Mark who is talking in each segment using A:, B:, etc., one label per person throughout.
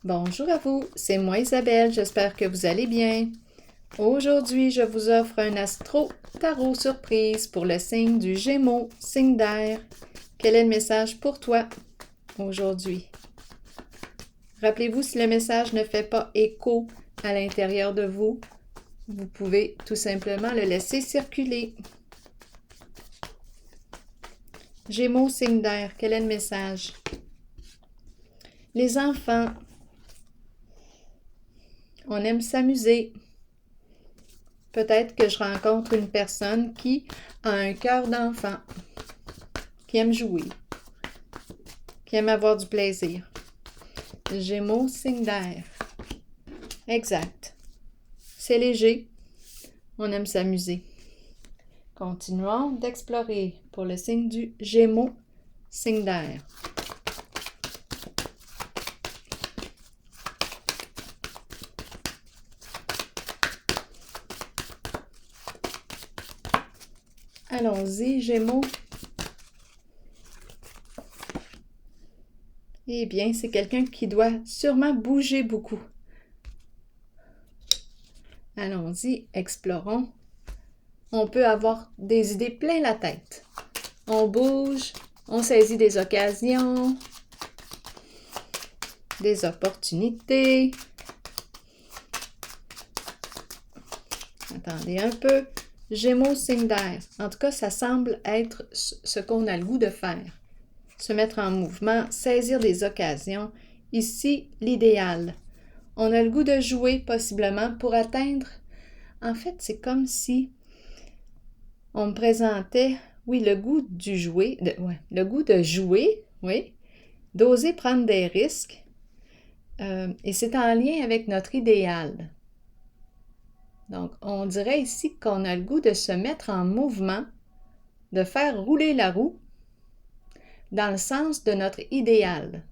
A: Bonjour à vous, c'est moi Isabelle, j'espère que vous allez bien. Aujourd'hui, je vous offre un astro-tarot surprise pour le signe du Gémeaux, signe d'air. Quel est le message pour toi aujourd'hui? Rappelez-vous, si le message ne fait pas écho à l'intérieur de vous, vous pouvez tout simplement le laisser circuler. Gémeaux, signe d'air, quel est le message? Les enfants, on aime s'amuser. Peut-être que je rencontre une personne qui a un cœur d'enfant, qui aime jouer, qui aime avoir du plaisir. Gémeaux, signe d'air. Exact. C'est léger. On aime s'amuser. Continuons d'explorer pour le signe du Gémeaux, signe d'air. Allons-y, Gémeaux. Eh bien, c'est quelqu'un qui doit sûrement bouger beaucoup. Allons-y, explorons. On peut avoir des idées plein la tête. On bouge, on saisit des occasions, des opportunités. Attendez un peu. Gémeaux, signe d'air. En tout cas, ça semble être ce qu'on a le goût de faire. Se mettre en mouvement, saisir des occasions. Ici, l'idéal. On a le goût de jouer possiblement pour atteindre. En fait, c'est comme si on me présentait, oui, le goût du jouer, le goût de jouer, oui, d'oser prendre des risques. Et c'est en lien avec notre idéal. Donc, on dirait ici qu'on a le goût de se mettre en mouvement, de faire rouler la roue dans le sens de notre idéal.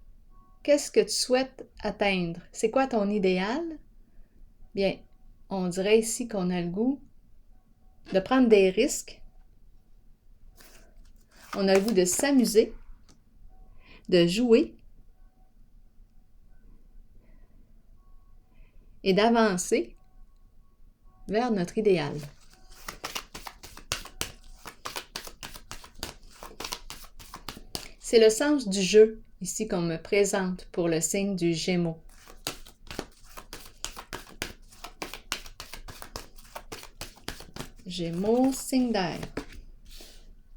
A: Qu'est-ce que tu souhaites atteindre? C'est quoi ton idéal? Bien, on dirait ici qu'on a le goût de prendre des risques. On a le goût de s'amuser, de jouer et d'avancer vers notre idéal. C'est le sens du jeu ici qu'on me présente pour le signe du Gémeaux. Gémeaux, signe d'air.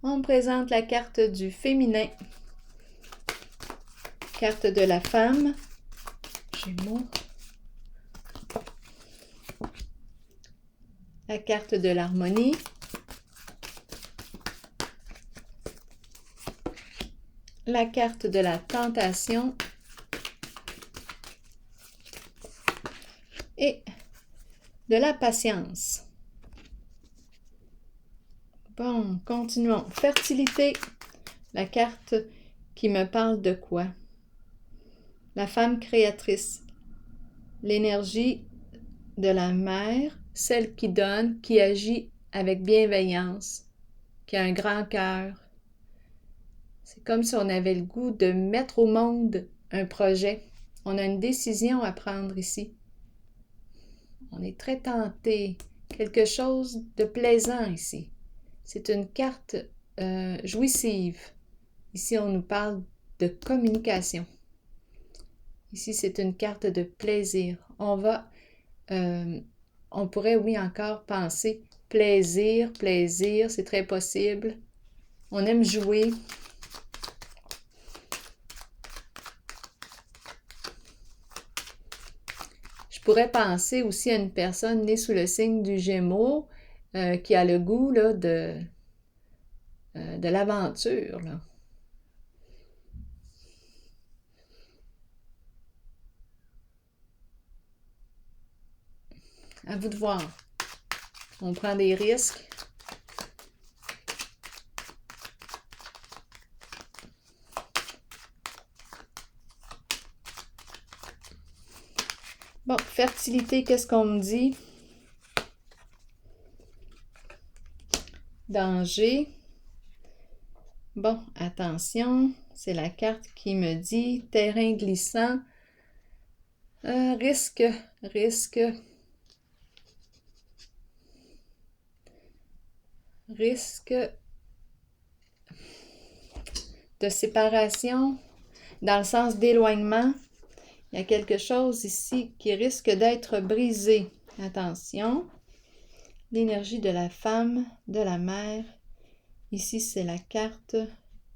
A: On me présente la carte du féminin, carte de la femme, Gémeaux, la carte de l'harmonie, la carte de la tentation et de la patience. Bon, continuons. Fertilité, la carte qui me parle de quoi? La femme créatrice, l'énergie de la mère, celle qui donne, qui agit avec bienveillance, qui a un grand cœur. C'est comme si on avait le goût de mettre au monde un projet. On a une décision à prendre ici. On est très tenté. Quelque chose de plaisant ici. C'est une carte jouissive. Ici, on nous parle de communication. Ici, c'est une carte de plaisir. On pourrait, oui, encore penser plaisir, c'est très possible. On aime jouer. Je pourrais penser aussi à une personne née sous le signe du Gémeaux qui a le goût là, de l'aventure. Là. À vous de voir. On prend des risques. Bon, fertilité, qu'est-ce qu'on me dit? Danger. Bon, attention, c'est la carte qui me dit terrain glissant. Risque de séparation, dans le sens d'éloignement. Il y a quelque chose ici qui risque d'être brisé. Attention, l'énergie de la femme, de la mère. Ici, c'est la carte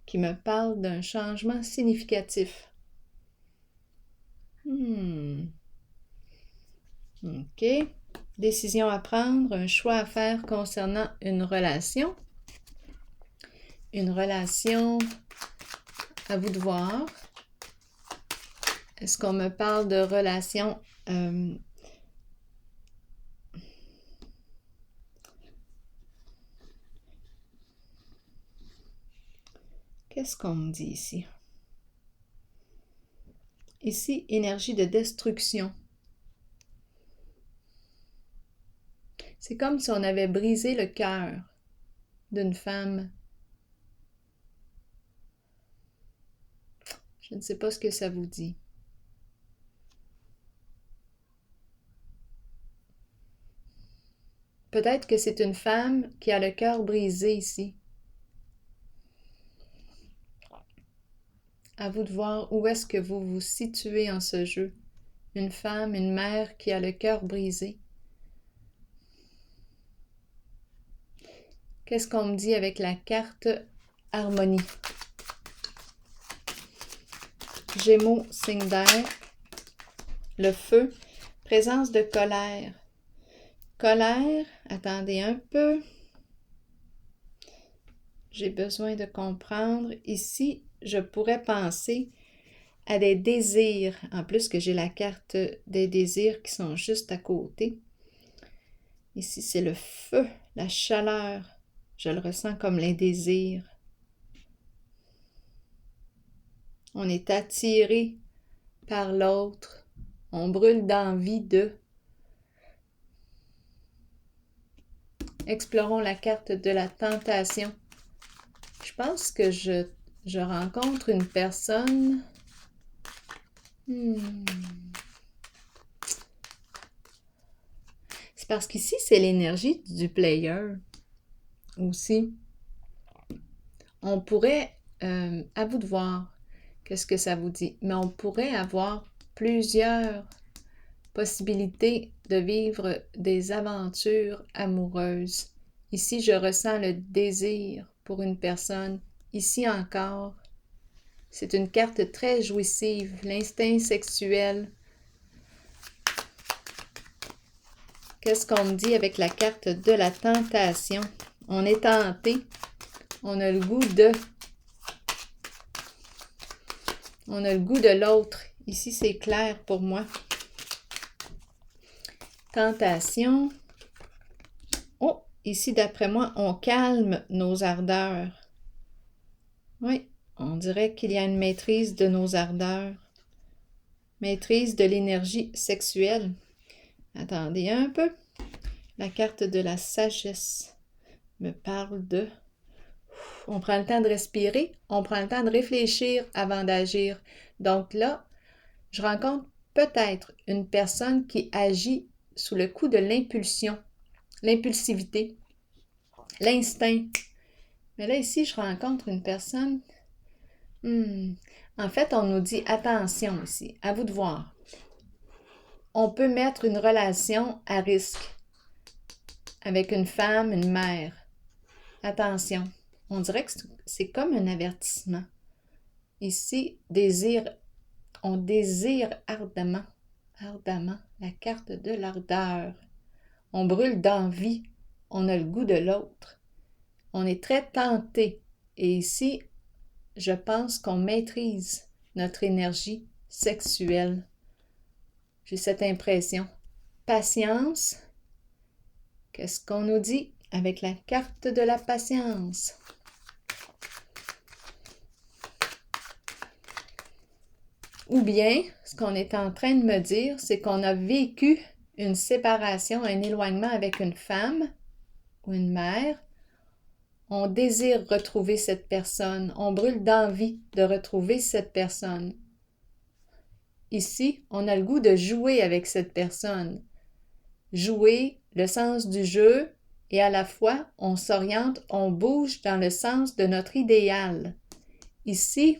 A: qui me parle d'un changement significatif. OK. Décision à prendre, un choix à faire concernant une relation. Une relation, à vous de voir. Est-ce qu'on me parle de relation qu'est-ce qu'on me dit ici? Ici, énergie de destruction. C'est comme si on avait brisé le cœur d'une femme. Je ne sais pas ce que ça vous dit. Peut-être que c'est une femme qui a le cœur brisé ici. À vous de voir où est-ce que vous vous situez en ce jeu. Une femme, une mère qui a le cœur brisé. Qu'est-ce qu'on me dit avec la carte harmonie? Gémeaux, signe d'air. Le feu. Présence de colère. Colère, attendez un peu. J'ai besoin de comprendre. Ici, je pourrais penser à des désirs, en plus que j'ai la carte des désirs qui sont juste à côté. Ici, c'est le feu, la chaleur. Je le ressens comme les désirs. On est attiré par l'autre. On brûle d'envie de. Explorons la carte de la tentation. Je pense que je rencontre une personne. C'est parce qu'ici, c'est l'énergie du player aussi. On pourrait, à vous de voir qu'est-ce que ça vous dit, mais on pourrait avoir plusieurs possibilités de vivre des aventures amoureuses. Ici, je ressens le désir pour une personne. Ici encore, c'est une carte très jouissive, l'instinct sexuel. Qu'est-ce qu'on me dit avec la carte de la tentation? On est tenté, on a le goût de... On a le goût de l'autre. Ici, c'est clair pour moi. Tentation. Oh, ici, d'après moi, on calme nos ardeurs. Oui, on dirait qu'il y a une maîtrise de nos ardeurs. Maîtrise de l'énergie sexuelle. Attendez un peu. La carte de la sagesse me parle de... On prend le temps de respirer, on prend le temps de réfléchir avant d'agir. Donc là, je rencontre peut-être une personne qui agit sous le coup de l'impulsion, l'impulsivité, l'instinct. Mais là, ici, je rencontre une personne... En fait, on nous dit attention ici, à vous de voir. On peut mettre une relation à risque avec une femme, une mère. Attention, on dirait que c'est comme un avertissement. Ici, on désire ardemment, la carte de l'ardeur. On brûle d'envie, on a le goût de l'autre. On est très tenté. Et ici, je pense qu'on maîtrise notre énergie sexuelle. J'ai cette impression. Patience. Qu'est-ce qu'on nous dit avec la carte de la patience? Ou bien, ce qu'on est en train de me dire, c'est qu'on a vécu une séparation, un éloignement avec une femme ou une mère. On désire retrouver cette personne. On brûle d'envie de retrouver cette personne. ici, on a le goût de jouer avec cette personne. Jouer, le sens du jeu, et à la fois, on s'oriente, on bouge dans le sens de notre idéal. Ici,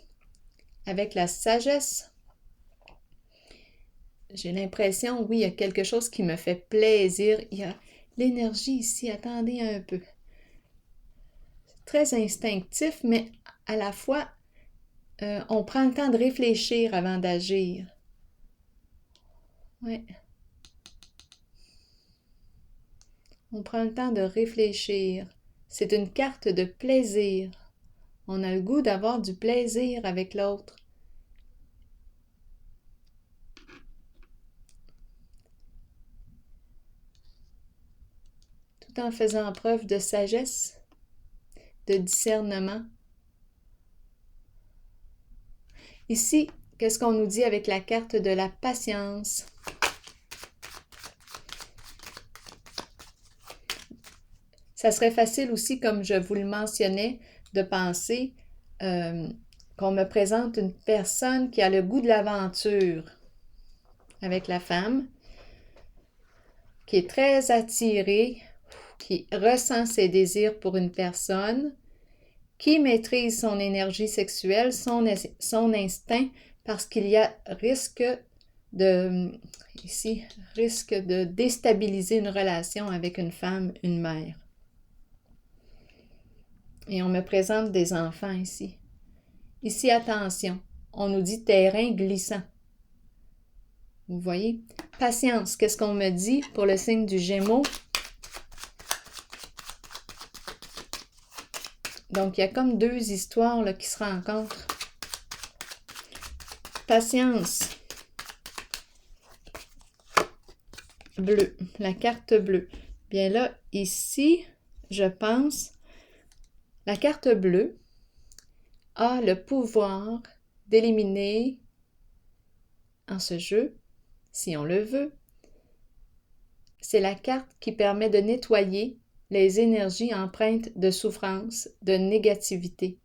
A: avec la sagesse, j'ai l'impression, oui, il y a quelque chose qui me fait plaisir. Il y a l'énergie ici, attendez un peu. C'est très instinctif, mais à la fois, on prend le temps de réfléchir avant d'agir. Oui. On prend le temps de réfléchir. C'est une carte de plaisir. On a le goût d'avoir du plaisir avec l'autre. Tout en faisant preuve de sagesse, de discernement. Ici, qu'est-ce qu'on nous dit avec la carte de la patience? Ça serait facile aussi, comme je vous le mentionnais, de penser qu'on me présente une personne qui a le goût de l'aventure avec la femme, qui est très attirée, qui ressent ses désirs pour une personne, qui maîtrise son énergie sexuelle, son instinct, parce qu'il y a risque de déstabiliser une relation avec une femme, une mère. Et on me présente des enfants ici. Ici, attention, on nous dit terrain glissant. Vous voyez? Patience, qu'est-ce qu'on me dit pour le signe du Gémeaux? Donc, il y a comme deux histoires là, qui se rencontrent. Patience. Bleu, la carte bleue. Bien là, ici, je pense, la carte bleue a le pouvoir d'éliminer en ce jeu, si on le veut. C'est la carte qui permet de nettoyer les énergies empreintes de souffrance, de négativité.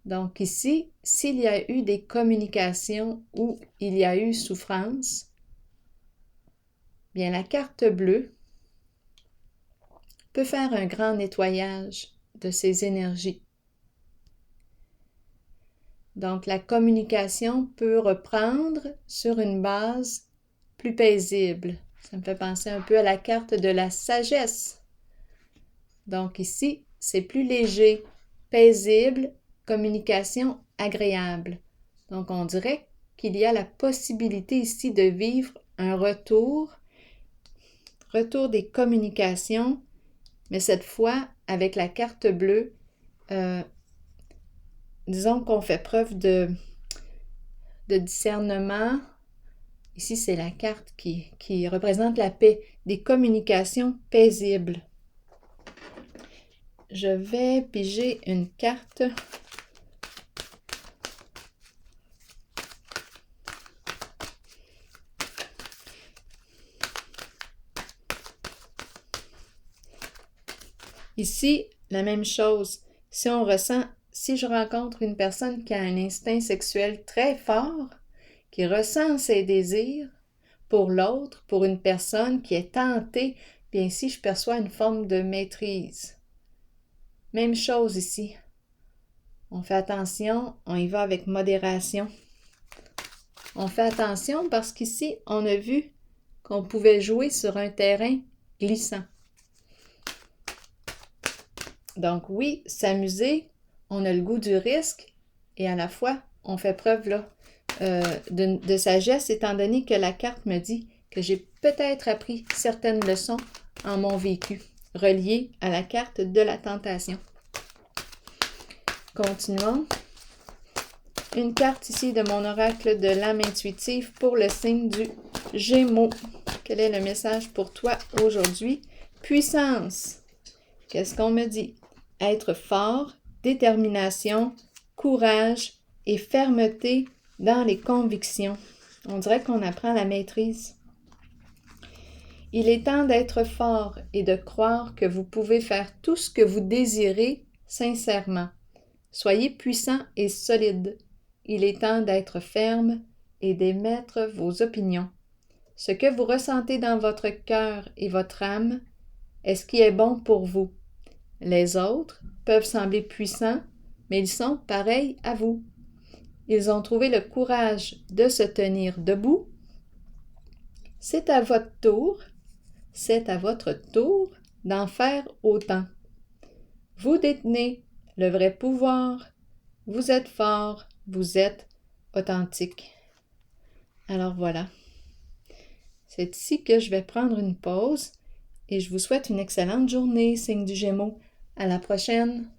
A: Donc ici, s'il y a eu des communications où il y a eu souffrance, bien la carte bleue peut faire un grand nettoyage de ces énergies. Donc la communication peut reprendre sur une base plus paisible. Ça me fait penser un peu à la carte de la sagesse. Donc ici, c'est plus léger, paisible, communication agréable. Donc on dirait qu'il y a la possibilité ici de vivre un retour des communications, mais cette fois avec la carte bleue, disons qu'on fait preuve de discernement. Ici, c'est la carte qui représente la paix, des communications paisibles. Je vais piger une carte. Ici, la même chose. Si je rencontre une personne qui a un instinct sexuel très fort, qui ressent ses désirs pour l'autre, pour une personne qui est tentée, bien ici, je perçois une forme de maîtrise. Même chose ici. On fait attention, on y va avec modération. On fait attention parce qu'ici, on a vu qu'on pouvait jouer sur un terrain glissant. Donc oui, s'amuser, on a le goût du risque et à la fois, on fait preuve là, de sagesse étant donné que la carte me dit que j'ai peut-être appris certaines leçons en mon vécu, reliées à la carte de la tentation. Continuons. Une carte ici de mon oracle de l'âme intuitive pour le signe du Gémeaux. Quel est le message pour toi aujourd'hui? Puissance. Qu'est-ce qu'on me dit? Être fort, détermination, courage et fermeté dans les convictions. On dirait qu'on apprend la maîtrise. Il est temps d'être fort et de croire que vous pouvez faire tout ce que vous désirez sincèrement. Soyez puissant et solide. Il est temps d'être ferme, et d'émettre vos opinions. Ce que vous ressentez dans votre cœur et votre âme est ce qui est bon pour vous. Les autres peuvent sembler puissants, mais ils sont pareils à vous. Ils ont trouvé le courage de se tenir debout. C'est à votre tour d'en faire autant. Vous détenez le vrai pouvoir. Vous êtes fort, vous êtes authentique. Alors voilà. C'est ici que je vais prendre une pause et je vous souhaite une excellente journée, signe du Gémeaux. À la prochaine!